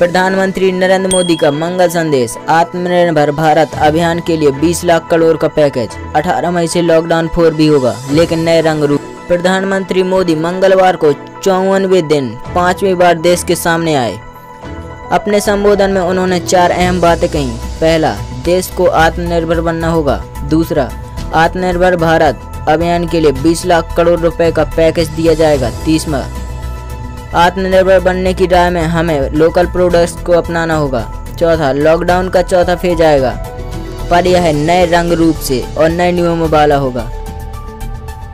प्रधानमंत्री नरेंद्र मोदी का मंगल संदेश। आत्मनिर्भर भारत अभियान के लिए 20 लाख करोड़ का पैकेज। 18 मई से लॉकडाउन 4 भी होगा, लेकिन नए रंग रूप। प्रधानमंत्री मोदी मंगलवार को 54वें दिन 5वीं बार देश के सामने आए। अपने संबोधन में उन्होंने 4 अहम बातें कही। पहला, देश को आत्मनिर्भर बनना होगा। दूसरा, आत्मनिर्भर भारत अभियान के लिए 20 लाख करोड़ रुपए का पैकेज दिया जाएगा। तीसरा, आत्मनिर्भर बनने की राह में हमें लोकल प्रोडक्ट्स को अपनाना होगा। चौथा, लॉकडाउन का चौथा फेज आएगा, पर यह नए रंग रूप से और नए नियमों वाला होगा।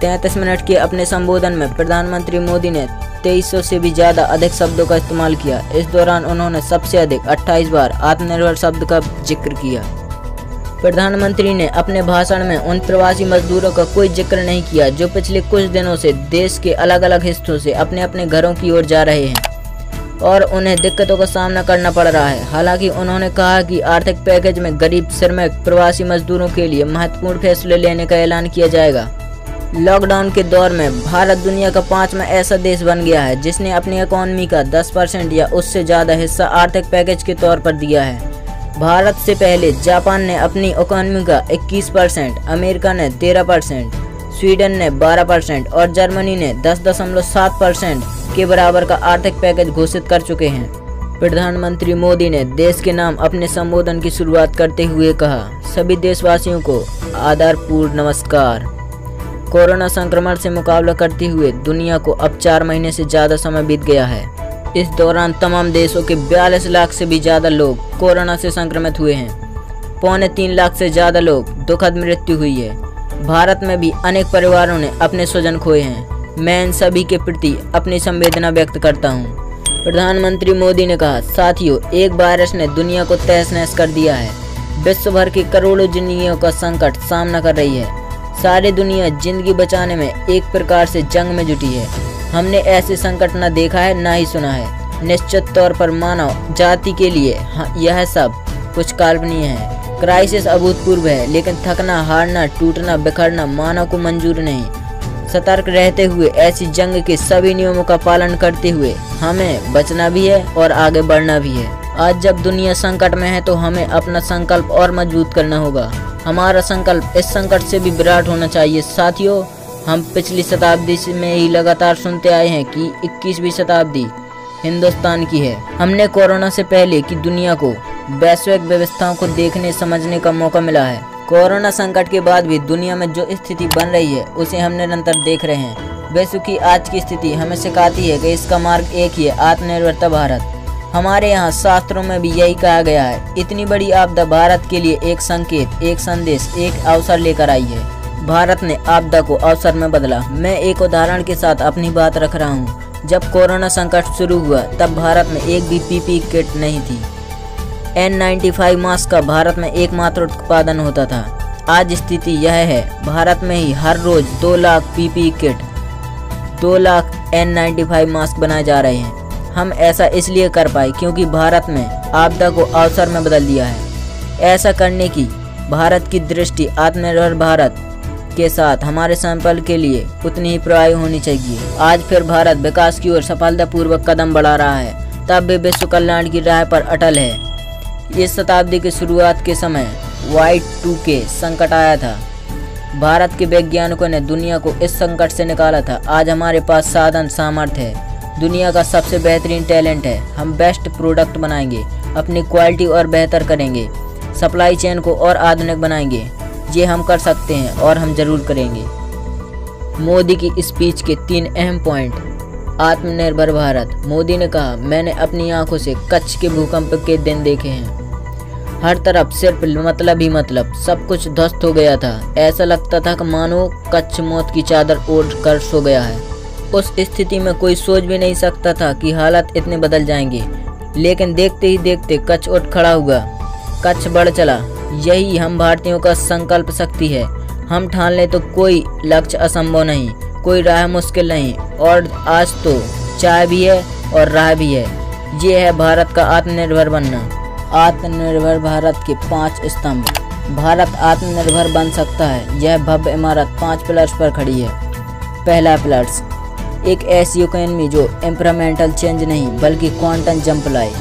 33 मिनट के अपने संबोधन में प्रधानमंत्री मोदी ने 2300 से भी ज़्यादा अधिक शब्दों का इस्तेमाल किया। इस दौरान उन्होंने सबसे अधिक 28 बार आत्मनिर्भर शब्द का जिक्र किया। प्रधानमंत्री ने अपने भाषण में उन प्रवासी मजदूरों का कोई जिक्र नहीं किया जो पिछले कुछ दिनों से देश के अलग अलग हिस्सों से अपने अपने घरों की ओर जा रहे हैं और उन्हें दिक्कतों का सामना करना पड़ रहा है। हालांकि उन्होंने कहा कि आर्थिक पैकेज में गरीब श्रमिक प्रवासी मजदूरों के लिए महत्वपूर्ण फैसले लेने का ऐलान किया जाएगा। लॉकडाउन के दौर में भारत दुनिया का 5वां ऐसा देश बन गया है जिसने अपनी इकोनॉमी का 10% या उससे ज़्यादा हिस्सा आर्थिक पैकेज के तौर पर दिया है। भारत से पहले जापान ने अपनी इकोनॉमी का 21%, अमेरिका ने 13%, स्वीडन ने 12% और जर्मनी ने 10.7% के बराबर का आर्थिक पैकेज घोषित कर चुके हैं। प्रधानमंत्री मोदी ने देश के नाम अपने संबोधन की शुरुआत करते हुए कहा, सभी देशवासियों को आदरपूर्ण नमस्कार। कोरोना संक्रमण से मुकाबला करते हुए दुनिया को अब 4 महीने से ज़्यादा समय बीत गया है। इस दौरान तमाम देशों के 42 लाख से भी ज़्यादा लोग कोरोना से संक्रमित हुए हैं। 3.25 लाख से ज़्यादा लोग दुखद मृत्यु हुई है। भारत में भी अनेक परिवारों ने अपने स्वजन खोए हैं। मैं इन सभी के प्रति अपनी संवेदना व्यक्त करता हूं। प्रधानमंत्री मोदी ने कहा, साथियों, एक वायरस ने दुनिया को तहस नहस कर दिया है। विश्व भर की करोड़ों जिंदगियों का संकट सामना कर रही है। सारी दुनिया जिंदगी बचाने में एक प्रकार से जंग में जुटी है। हमने ऐसे संकट न देखा है, न ही सुना है। निश्चित तौर पर मानव जाति के लिए यह सब कुछ काल्पनीय है। क्राइसिस अभूतपूर्व है, लेकिन थकना, हारना, टूटना, बिखरना मानव को मंजूर नहीं। सतर्क रहते हुए ऐसी जंग के सभी नियमों का पालन करते हुए हमें बचना भी है और आगे बढ़ना भी है। आज जब दुनिया संकट में है तो हमें अपना संकल्प और मजबूत करना होगा। हमारा संकल्प इस संकट से भी विराट होना चाहिए। साथियों, हम पिछली शताब्दी में ही लगातार सुनते आए हैं कि 21वीं शताब्दी हिंदुस्तान की है। हमने कोरोना से पहले की दुनिया को वैश्विक व्यवस्थाओं को देखने समझने का मौका मिला है। कोरोना संकट के बाद भी दुनिया में जो स्थिति बन रही है उसे हम निरंतर देख रहे हैं। विश्व की आज की स्थिति हमें सिखाती है कि इसका मार्ग एक ही है, आत्मनिर्भरता भारत। हमारे यहाँ शास्त्रों में भी यही कहा गया है। इतनी बड़ी आपदा भारत के लिए एक संकेत, एक संदेश, एक अवसर लेकर आई है। भारत ने आपदा को अवसर में बदला। मैं एक उदाहरण के साथ अपनी बात रख रहा हूँ। जब कोरोना संकट शुरू हुआ तब भारत में एक भी पीपीई किट नहीं थी। N95 मास्क का भारत में एकमात्र उत्पादन होता था। आज स्थिति यह है, भारत में ही हर रोज 2 lakh PPE kit, 2 lakh N95 mask बनाए जा रहे हैं। हम ऐसा इसलिए कर पाए क्योंकि भारत में आपदा को अवसर में बदल दिया है। ऐसा करने की भारत की दृष्टि आत्मनिर्भर भारत के साथ हमारे संकल्प के लिए उतनी ही प्रभावी होनी चाहिए। आज फिर भारत विकास की ओर सफलतापूर्वक कदम बढ़ा रहा है, तब भी विश्व कल्याण की राह पर अटल है। इस शताब्दी की शुरुआत के समय Y2K संकट आया था। भारत के वैज्ञानिकों ने दुनिया को इस संकट से निकाला था। आज हमारे पास साधन सामर्थ्य है, दुनिया का सबसे बेहतरीन टैलेंट है। हम बेस्ट प्रोडक्ट बनाएंगे, अपनी क्वालिटी और बेहतर करेंगे, सप्लाई चेन को और आधुनिक बनाएंगे। ये हम कर सकते हैं और हम जरूर करेंगे। मोदी की स्पीच के 3 अहम पॉइंट। आत्मनिर्भर भारत। मोदी ने कहा, मैंने अपनी आंखों से कच्छ के भूकंप के दिन देखे हैं। हर तरफ सिर्फ मतलब ही मतलब, सब कुछ ध्वस्त हो गया था। ऐसा लगता था कि मानो कच्छ मौत की चादर ओढ़ कर सो गया है। उस स्थिति में कोई सोच भी नहीं सकता था कि हालात इतने बदल जाएंगे, लेकिन देखते ही देखते कच्छ उठ खड़ा हुआ, कच्छ बढ़ चला। यही हम भारतीयों का संकल्प शक्ति है। हम ठान लें तो कोई लक्ष्य असंभव नहीं, कोई राह मुश्किल नहीं, और आज तो चाय भी है और राह भी है। ये है भारत का आत्मनिर्भर बनना। आत्मनिर्भर भारत के 5 स्तंभ। भारत आत्मनिर्भर बन सकता है। यह भव्य इमारत 5 पिलर्स पर खड़ी है। पहला पिलर्स, एक ऐसी इकोनॉमी जो एनवायरमेंटल चेंज नहीं बल्कि क्वांटम जंप लाए।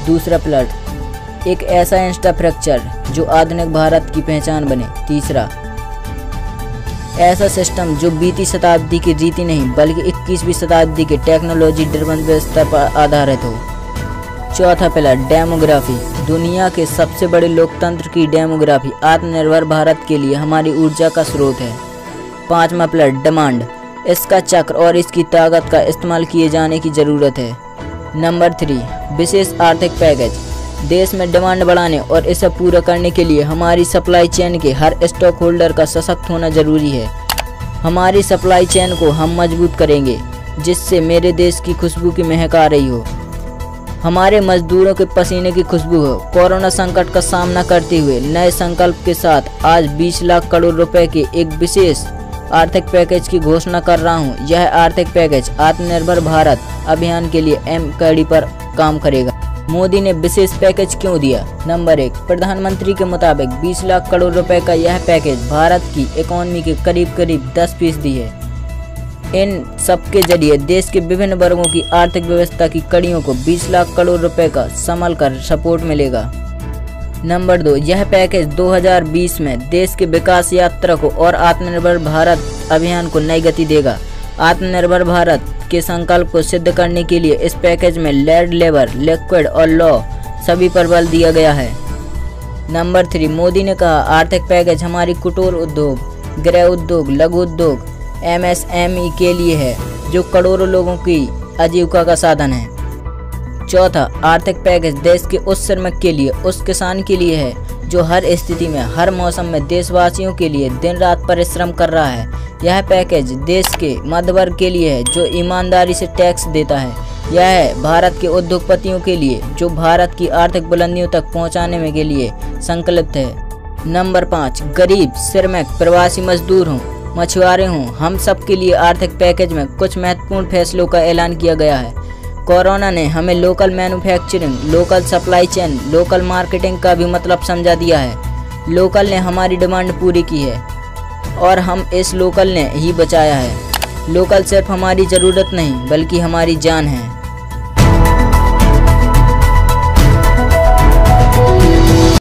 दूसरा प्लॉट, एक ऐसा इंफ्रास्ट्रक्चर जो आधुनिक भारत की पहचान बने। तीसरा, ऐसा सिस्टम जो बीती शताब्दी की रीति नहीं बल्कि 21वीं शताब्दी के टेक्नोलॉजी ड्रिवन व्यवस्था पर आधारित हो। चौथा पिलर, डेमोग्राफी, दुनिया के सबसे बड़े लोकतंत्र की डेमोग्राफी आत्मनिर्भर भारत के लिए हमारी ऊर्जा का स्रोत है। पांचवा पिलर, डिमांड, इसका चक्र और इसकी ताकत का इस्तेमाल किए जाने की ज़रूरत है। नंबर 3, विशेष आर्थिक पैकेज, देश में डिमांड बढ़ाने और इसे पूरा करने के लिए हमारी सप्लाई चेन के हर स्टॉक होल्डर का सशक्त होना जरूरी है। हमारी सप्लाई चेन को हम मजबूत करेंगे जिससे मेरे देश की खुशबू की महक आ रही हो, हमारे मजदूरों के पसीने की खुशबू हो। कोरोना संकट का सामना करते हुए नए संकल्प के साथ आज 20 लाख करोड़ रुपए के एक विशेष आर्थिक पैकेज की घोषणा कर रहा हूं। यह आर्थिक पैकेज आत्मनिर्भर भारत अभियान के लिए अहम कड़ी पर काम करेगा। मोदी ने विशेष पैकेज क्यों दिया? नंबर 1, प्रधानमंत्री के मुताबिक 20 लाख करोड़ रुपए का यह पैकेज भारत की इकोनॉमी के करीब 10% है। इन सबके जरिए देश के विभिन्न वर्गों की आर्थिक व्यवस्था की कड़ियों को 20 लाख करोड़ रुपए का संभल कर सपोर्ट मिलेगा। नंबर 2, यह पैकेज 2020 में देश के विकास यात्रा को और आत्मनिर्भर भारत अभियान को नई गति देगा। आत्मनिर्भर भारत के संकल्प को सिद्ध करने के लिए इस पैकेज में लैंड, लेबर, लिक्विड और लॉ सभी पर बल दिया गया है। नंबर 3, मोदी ने कहा आर्थिक पैकेज हमारी कुटीर उद्योग, गृह उद्योग, लघु उद्योग, MSME के लिए है जो करोड़ों लोगों की आजीविका का साधन है। चौथा, आर्थिक पैकेज देश के उस श्रमिक के लिए, उस किसान के लिए है जो हर स्थिति में, हर मौसम में देशवासियों के लिए दिन रात परिश्रम कर रहा है। यह पैकेज देश के मध्य वर्ग के लिए है जो ईमानदारी से टैक्स देता है। यह है भारत के उद्योगपतियों के लिए जो भारत की आर्थिक बुलंदियों तक पहुंचाने में के लिए संकल्पित है। नंबर 5, गरीब, श्रमिक, प्रवासी मजदूर हों, मछुआरे हों, हम सब के लिए आर्थिक पैकेज में कुछ महत्वपूर्ण फैसलों का ऐलान किया गया है। कोरोना ने हमें local manufacturing, local supply chain, local marketing का भी मतलब समझा दिया है। लोकल ने हमारी डिमांड पूरी की है और हम इस लोकल ने ही बचाया है। लोकल सिर्फ हमारी ज़रूरत नहीं बल्कि हमारी जान है।